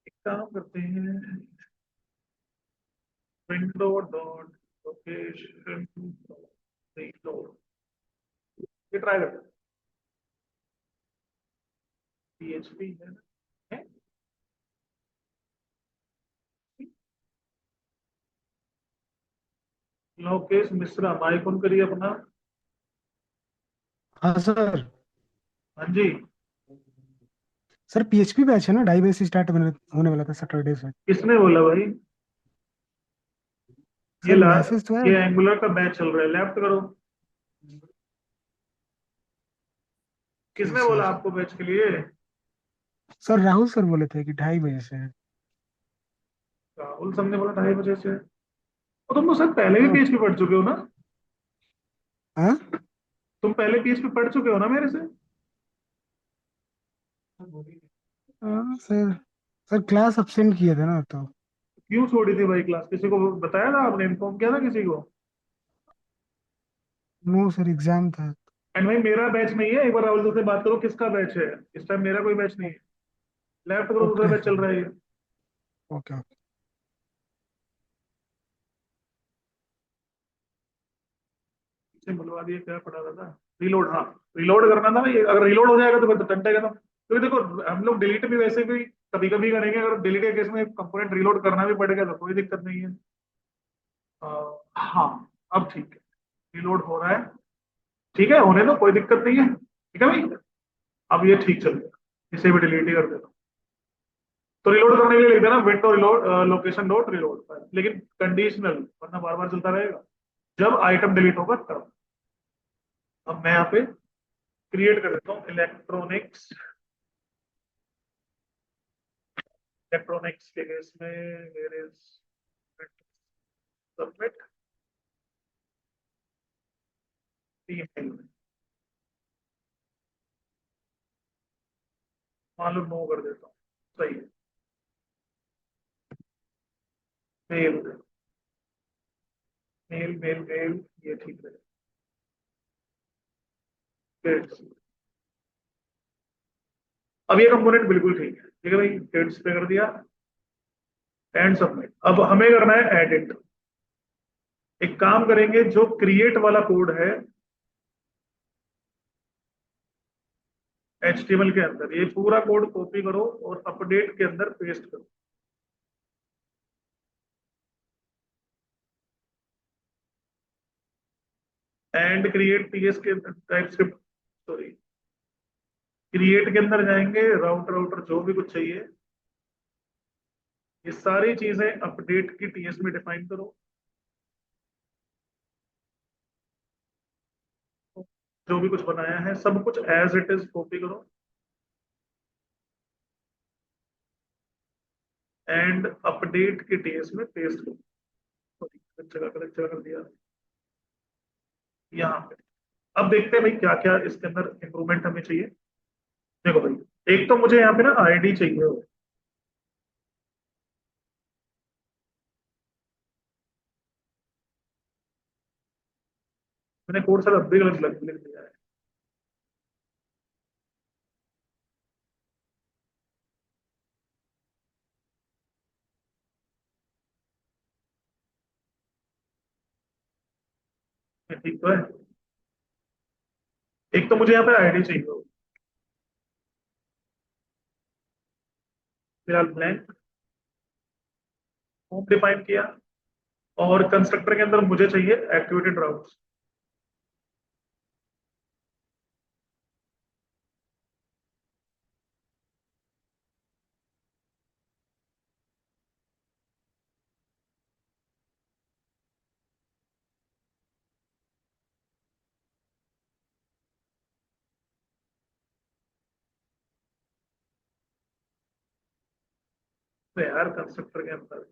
Speaker 1: एक काम करते हैं, विंडो डॉट लोकेशन रिलोड, ये ट्राई करते हैं। पीएचपी है ना, है? लोकेश मिश्रा माइक ऑन करिए अपना।
Speaker 2: हाँ सर।
Speaker 1: हाँ जी।
Speaker 2: सर पीएचपी बैच है ना, 2:30 बजे से स्टार्ट होने वाला था सैटरडे से।
Speaker 1: किसने बोला भाई? ये
Speaker 2: सर
Speaker 1: ला,
Speaker 2: मैसेज तो है।
Speaker 1: ये एंगुलर का बैच चल रहा है, लेफ्ट करो।
Speaker 2: जी
Speaker 1: किसने बोला
Speaker 2: सर।
Speaker 1: आपको बैच के लिए?
Speaker 2: सर राहुल सर बोले थे कि 2:30 बजे से है।
Speaker 1: राहुल सर ने बोला 2:30 बजे से। और तुम तो सर पहले भी
Speaker 2: हाँ।
Speaker 1: पीएचपी पढ़ चुके हो ना?
Speaker 2: हाँ।
Speaker 1: तुम पहले पीएचपी पढ़ चुके हो ना मेरे से?
Speaker 2: हाँ, सर। सर क्लास अब्सेंट किए थे ना तो।
Speaker 1: क्यों छोड़ी थी भाई क्लास, किसी को बताया था आपने, इन्फॉर्म किया था किसी को?
Speaker 2: नो सर, एग्जाम था।
Speaker 1: एंड भाई मेरा बैच नहीं है, एक बार राहुल सर से बात करो किसका बैच है। इस टाइम मेरा कोई बैच नहीं है, लेफ्ट करो, दूसरा
Speaker 2: ओके
Speaker 1: बैच चल
Speaker 2: सर।
Speaker 1: रहा है ये।
Speaker 2: Okay okay.
Speaker 1: इसे बुलवा दिए, क्या पढ़ा रहा था? रिलोड, हाँ। रिलोड करना था भाई, अगर रिलोड हो जाएगा तो फिर तो टंटा खत्म, क्योंकि देखो हम लोग डिलीट भी वैसे भी कभी कभी करेंगे, अगर डिलीट के केस में कंपोनेंट रिलोड करना भी पड़ेगा तो कोई दिक्कत नहीं है। अ, हाँ, अब ठीक है, रिलोड हो रहा है, ठीक है, होने दो, कोई दिक्कत नहीं है, ठीक है भाई। अब ये ठीक चल गया, इसे भी डिलीट ही कर देता हूँ। तो रिलोड करने के लिए लिख देना window reload location dot reload, लेकिन कंडीशनल, वरना बार बार चलता रहेगा, जब आइटम डिलीट होगा तब। अब मैं यहाँ पे क्रिएट कर देता हूँ इलेक्ट्रॉनिक्स, इलेक्ट्रॉनिक्स के केस में वेयर इज सबमिट ईमेल, मान लो नो कर देता हूँ, सही है, मेल, मेल मेल मेल, ये ठीक है। डेट्स, अब ये कंपोनेंट बिल्कुल ठीक है भाई, डेट्स पे कर दिया, एंड सबमिट। अब हमें करना है एडिट। एक काम करेंगे, जो क्रिएट वाला कोड है HTML के अंदर, ये पूरा कोड कॉपी करो और अपडेट के अंदर पेस्ट करो। एंड क्रिएट पीएस के अंदर टाइप स्क्रिप्ट, सॉरी, क्रिएट के अंदर जाएंगे, राउटर राउटर जो भी कुछ चाहिए, ये सारी चीजें अपडेट की टीएस में डिफाइन करो, जो भी कुछ बनाया है सब कुछ एज इट इज कॉपी करो। एंड अपडेट के टीएस में पेस्ट करो। गलत जगह कर दिया यहाँ पे। अब देखते हैं भाई क्या क्या इसके अंदर इंप्रूवमेंट हमें चाहिए। देखो भाई, एक तो मुझे यहाँ पे ना आईडी चाहिए हो। मैंने कोड सर अब भी गलत लिख दिया है। ये ठीक तो है। एक तो मुझे यहाँ पे आईडी चाहिए हो, फिलहाल ब्लैंक होम डिफाइन किया। और कंस्ट्रक्टर के अंदर मुझे चाहिए एक्टिवेटेड राउट्स। तो यार कंस्ट्रक्टर के अंदर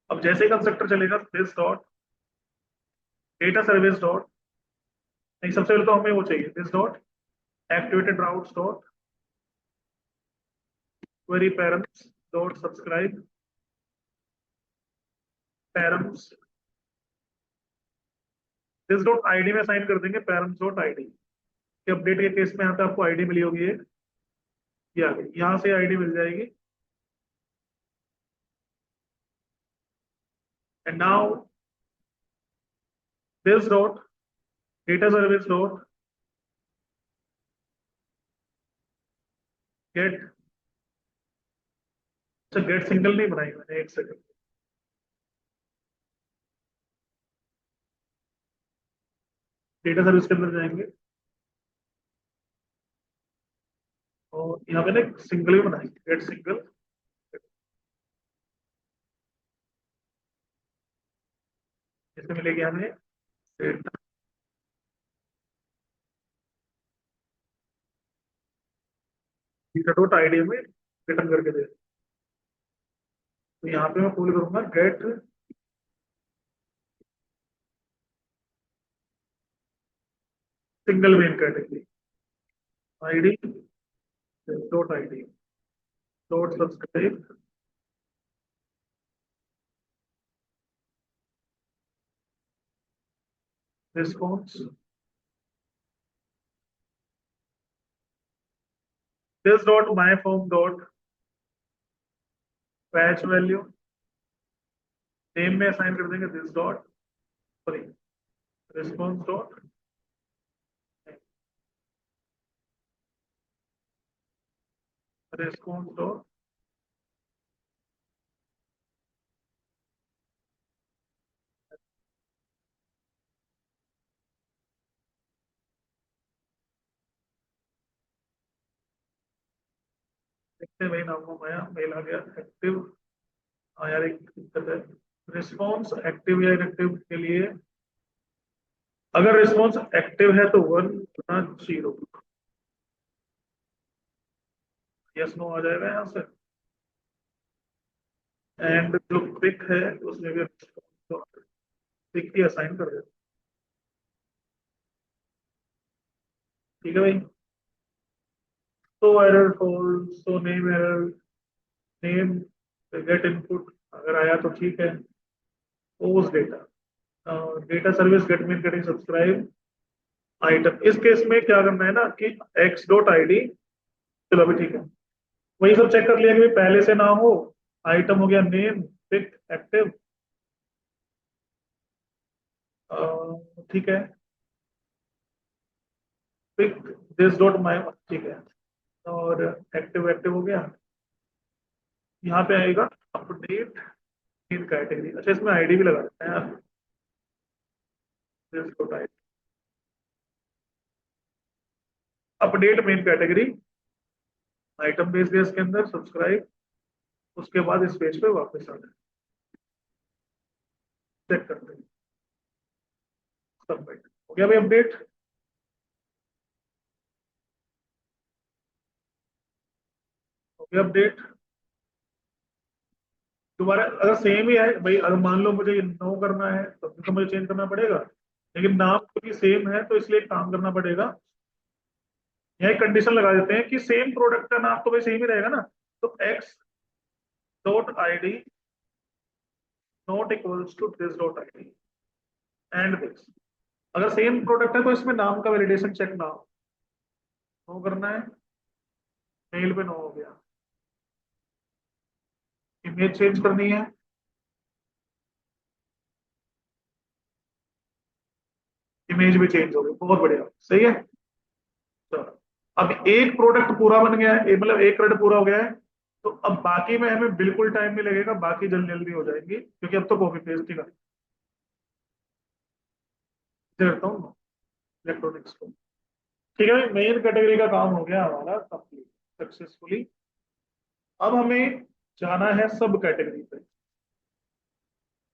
Speaker 1: अब जैसे ही कंस्ट्रक्टर चलेगा this dot data service dot, नहीं सबसे पहले तो हमें वो चाहिए this dot activated routes dot query params dot subscribe params this dot ID में असाइन कर देंगे पैरम्स डॉट आईडी के अपडेट के केस में यहाँ पे आपको आईडी मिली होगी एक, ये आ गई, यहाँ से आईडी मिल जाएगी। And now this dot data service dot gate, अच्छा गेट सिंगल नहीं बनाई मैंने, एक सेकंड। डेटा सर्विस के अंदर जाएंगे और यहाँ पे ना सिंगल ही बनाएंगे, गेट सिंगल। इसमें मिलेगी हमें डेटा डॉट आईडी में रिटर्न करके दे। तो यहाँ पे मैं कॉल करूंगा get single main category ID dot ID dot subscribe response this dot my form dot patch value name में असाइन कर देंगे this dot sorry response dot response dot देखते हैं भाई नाम को आया, मेल आ गया एक्टिव। हाँ यार एक दिक्कत है, रिस्पॉन्स एक्टिव या इनएक्टिव के लिए अगर रिस्पॉन्स एक्टिव है तो 1 गुना 0, यस नो आ जाएगा यहाँ से। एंड जो पिक है उसमें भी पिक ही असाइन कर देते, ठीक है भाई। तो एरर फॉल्स, तो name error, name get input अगर आया तो ठीक है। Post data data service get mean getting subscribe item, इस केस में क्या करना है ना कि एक्स डॉट आई डी, चलो अभी ठीक है, वही सब चेक कर लिया कि भाई पहले से ना हो। आइटम हो गया नेम पिक एक्टिव, ठीक है, पिक दिस डॉट माई, ठीक है। और एक्टिव एक्टिव हो गया। यहाँ पे आएगा अपडेट इन कैटेगरी, अच्छा इसमें आईडी भी लगा देते हैं यार, this dot I update main category item base दिया इसके अंदर सब्सक्राइब, उसके बाद इस पेज पे वापस आ जाए, चेक करते हैं। सबमिट हो गया भाई अपडेट। ये अपडेट दोबारा अगर सेम ही है भाई, अगर मान लो मुझे नो करना है तो मुझे चेंज करना पड़ेगा, लेकिन नाम क्योंकि सेम है तो इसलिए एक काम करना पड़ेगा। यहाँ कंडीशन लगा देते हैं कि सेम प्रोडक्ट का नाम तो भाई सेम ही रहेगा ना। तो X dot I D not equals to this dot I D and this. अगर सेम प्रोडक्ट है तो इसमें नाम का वैलिडेशन चेक ना हो, नो करना है, मेल पे नो हो गया। इमेज चेंज करनी है, इमेज भी चेंज हो गई, बहुत बढ़िया, सही है। चलो, अब एक प्रोडक्ट पूरा बन गया है, मतलब एक क्रेडिट पूरा हो गया है। तो अब बाकी में हमें बिल्कुल टाइम नहीं लगेगा, बाकी जल्दी जल्दी हो जाएंगी क्योंकि अब तो कॉपी पेस्ट ही करता हूँ इलेक्ट्रॉनिक्स को। ठीक है भाई, मेन कैटेगरी का काम हो गया हमारा कंप्लीट सक्सेसफुली। अब हमें जाना है सब कैटेगरी पे।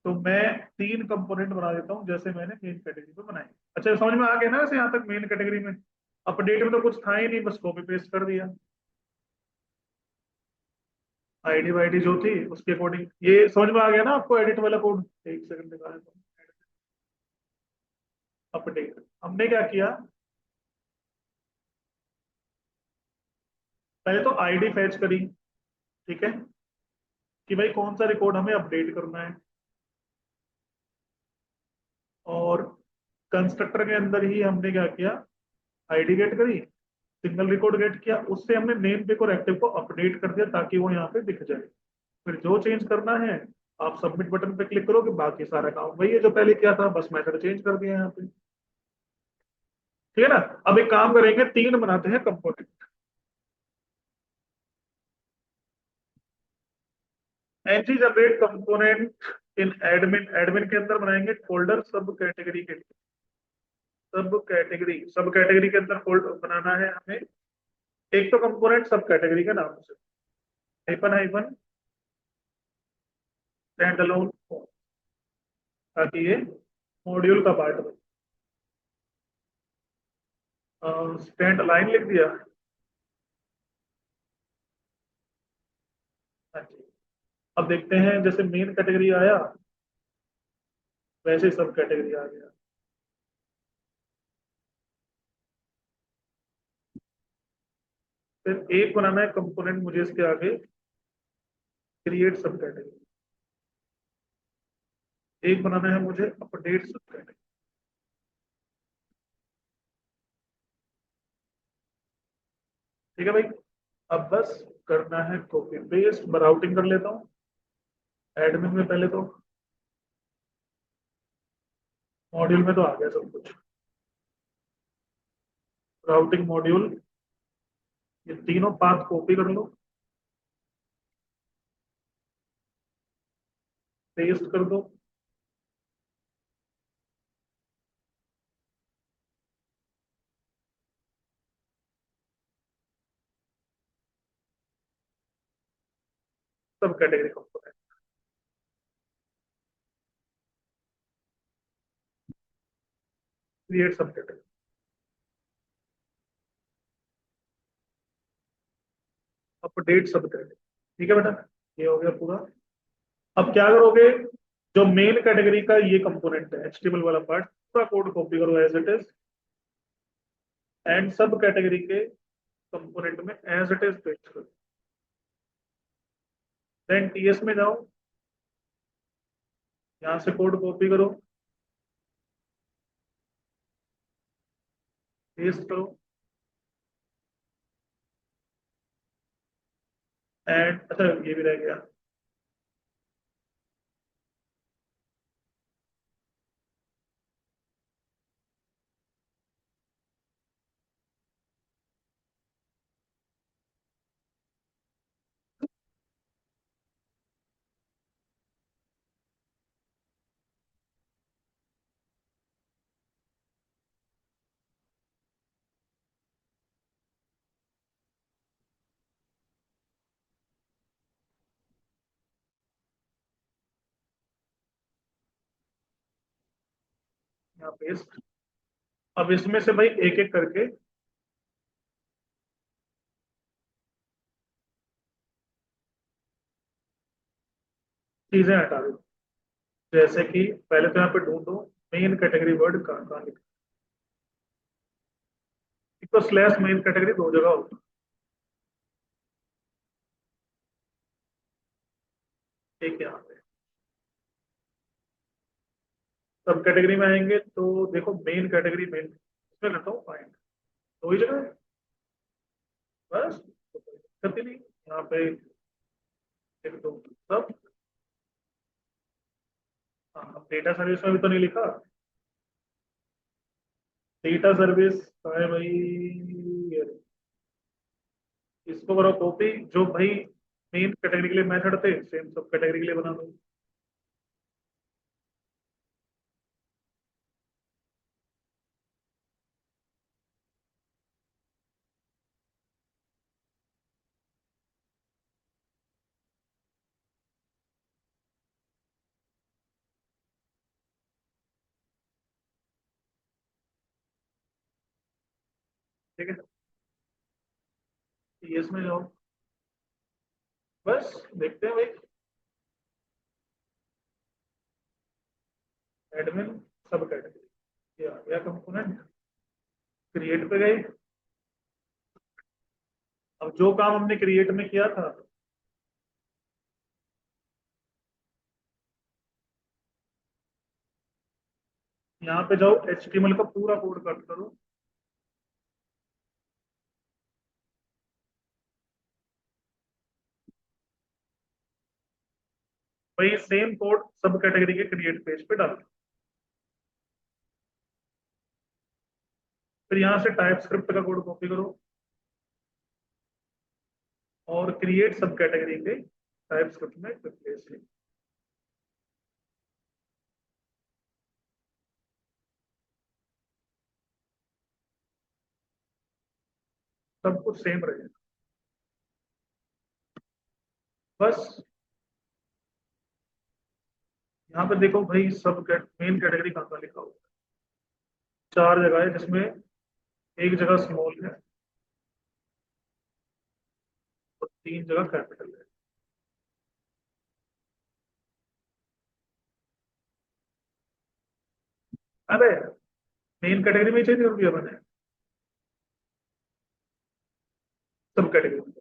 Speaker 1: तो मैं तीन कंपोनेंट बना देता हूँ जैसे मैंने मेन कैटेगरी पे बनाए। अच्छा, समझ में आ गया ना वैसे यहाँ तक मेन कैटेगरी में? अपडेट में तो कुछ था ही नहीं, बस कॉपी पेस्ट कर दिया। आईडी वाईडी जो थी उसके अकॉर्डिंग, ये समझ में आ गया ना आपको एडिट वाला कोड? एक सेकंड दिखा देता हूँ। अपडेट हमने क्या किया, पहले तो आईडी फैच करी, ठीक है, कि भाई कौन सा रिकॉर्ड हमें अपडेट करना है। और कंस्ट्रक्टर के अंदर ही हमने क्या किया, आईडी गेट करी, सिंगल रिकॉर्ड गेट किया, उससे हमने नेम पिक और एक्टिव को अपडेट कर दिया ताकि वो यहाँ पे दिख जाए। फिर जो चेंज करना है, आप सबमिट बटन पे क्लिक करोगे, बाकी सारा काम वही है जो पहले किया था, बस मेथड चेंज कर दिया यहाँ पे। ठीक है ना? अब एक काम करेंगे, तीन बनाते हैं component. Entry generate component in admin, admin के अंदर बनाएंगे फोल्डर सब कैटेगरी के लिए। सब कैटेगरी के अंदर फोल्डर बनाना है हमें। एक तो कंपोनेंट सब कैटेगरी के नाम से, हाइफन हाइफन स्टैंड अलोन, ताकि ये मॉड्यूल का पार्ट बने। स्टैंड लाइन लिख दिया। हाँ जी। अब देखते हैं, जैसे मेन कैटेगरी आया वैसे सब कैटेगरी आ गया। फिर एक बनाना है कंपोनेंट मुझे इसके आगे, क्रिएट सब कैटेगरी। एक बनाना है मुझे अपडेट सब कैटेगरी। ठीक है भाई, अब बस करना है कॉपी पेस्ट, राउटिंग कर लेता हूँ एडमिन में पहले तो। मॉड्यूल में तो आ गया सब कुछ, राउटिंग मॉड्यूल, ये तीनों पाथ कॉपी कर लो, पेस्ट कर दो। सब कैटेगरी कंपोनेंट, क्रिएट सब कैटेगरी, अपडेट सब कैटेगरी। ठीक है बेटा, ये हो गया पूरा। अब क्या करोगे, जो मेन कैटेगरी का ये कंपोनेंट है एचटीएमएल वाला पार्ट, पूरा कोड कॉपी करो एज इट इज, एंड सब कैटेगरी के कंपोनेंट में एज इट इज पेस्ट करो। देन टीएस में जाओ, यहाँ से कोड कॉपी करो, पेस्ट करो, एंड अच्छा ये भी रह गया। यहाँ पेस्ट। अब इसमें से भाई एक एक करके चीजें हटा दो। जैसे कि पहले तो यहाँ पे ढूंढो मेन कैटेगरी वर्ड कहाँ लिखा है। एक तो स्लैश मेन कैटेगरी दो जगह होता है, एक यहाँ पे। सब कैटेगरी में आएंगे तो देखो मेन कैटेगरी मेन इसमें करता हूँ फाइंड, दो ही जगह है, बस तो कोई दिक्कत ही नहीं यहाँ पे। एक दो सब। हाँ, डेटा सर्विस में भी तो नहीं लिखा। डेटा सर्विस है भाई, ये इसको करो कॉपी, जो भाई मेन कैटेगरी के लिए मेथड थे सेम सब कैटेगरी के लिए बना दो। ठीक है, ये इसमें जाओ, बस देखते हैं भाई। एडमिन सब कैटेगरी, ये आ गया कंपोनेंट। क्रिएट पे गए। अब जो काम हमने क्रिएट में किया था, यहाँ पे जाओ HTML का पूरा कोड कट करो। वही सेम कोड सब कैटेगरी के क्रिएट पेज पे डालो। फिर यहाँ से टाइप स्क्रिप्ट का कोड कॉपी करो और क्रिएट सब कैटेगरी के टाइप स्क्रिप्ट में रिप्लेस करो। सब कुछ सेम रहेगा। बस यहाँ पे देखो भाई सब मेन कैटेगरी कहाँ का लिखा हुआ है। चार जगह है जिसमें एक जगह स्मॉल है और तीन जगह कैपिटल है। अरे मेन कैटेगरी में ही चेंज कर दिया मैंने, सब कैटेगरी में।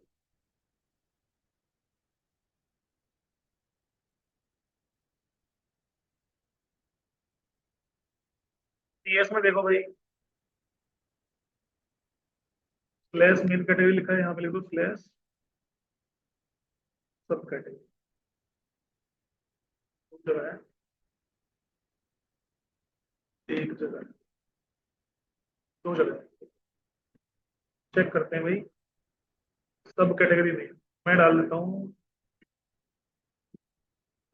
Speaker 1: TS में देखो भाई, स्लैश मेन कैटेगरी लिखा है, यहाँ पे लिख दो स्लैश सब कैटेगरी। दो जगह है, एक जगह है, दो जगह है। चेक करते हैं भाई। सब कैटेगरी नहीं, मैं डाल देता हूँ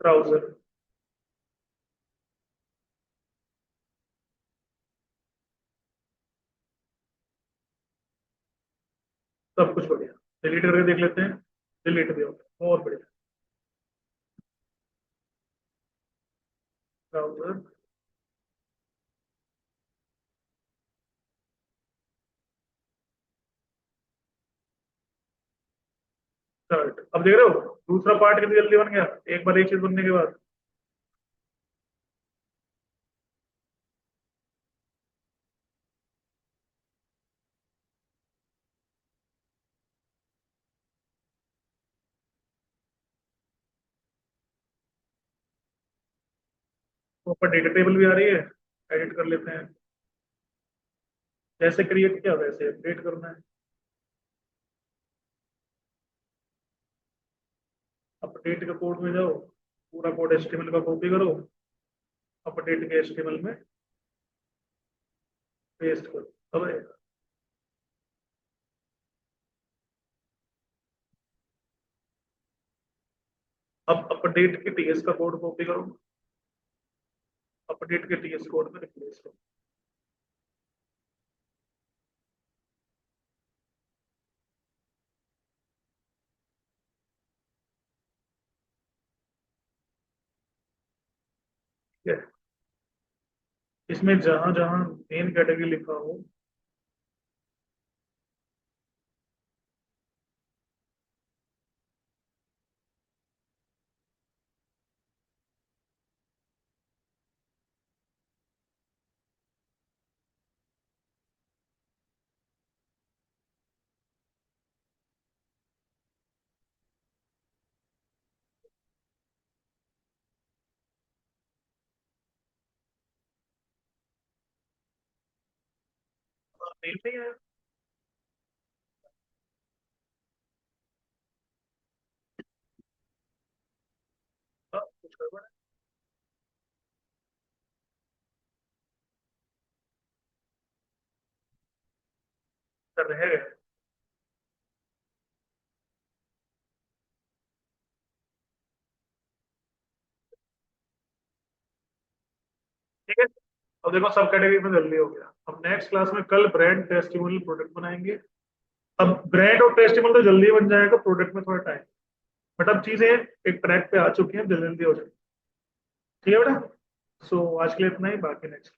Speaker 1: ट्राउजर। सब कुछ बढ़िया। डिलीट करके देख लेते हैं। डिलीट भी होगा और बढ़िया। ट्राउजर शर्ट, अब देख रहे हो दूसरा पार्ट कितनी जल्दी बन गया, एक बार एक चीज बनने के बाद। तो ऊपर डेटा टेबल भी आ रही है, एडिट कर लेते हैं। जैसे क्रिएट किया वैसे अपडेट करना है। अपडेट के कोड में जाओ, पूरा कोड HTML का कॉपी करो, अपडेट के HTML में पेस्ट करो। अब अपडेट के TS का कोड कॉपी करो, अपडेट के TS कोड में रिप्लेस करो। ठीक है, इसमें जहां जहां मेन कैटेगरी लिखा हो नहीं सही आया। कुछ गड़बड़ है। सर रह गए। ठीक है। अब देखो सब कैटेगरी में जल्दी हो गया। अब नेक्स्ट क्लास में कल ब्रांड टेस्टिमोनियल प्रोडक्ट बनाएंगे। अब ब्रांड और टेस्टिमोनियल तो जल्दी बन जाएगा, प्रोडक्ट में थोड़ा टाइम। बट अब चीजें एक ट्रैक पे आ चुकी हैं, जल्दी जल्दी हो जाएगी। ठीक है बेटा। सो आज के लिए इतना ही, बाकी नेक्स्ट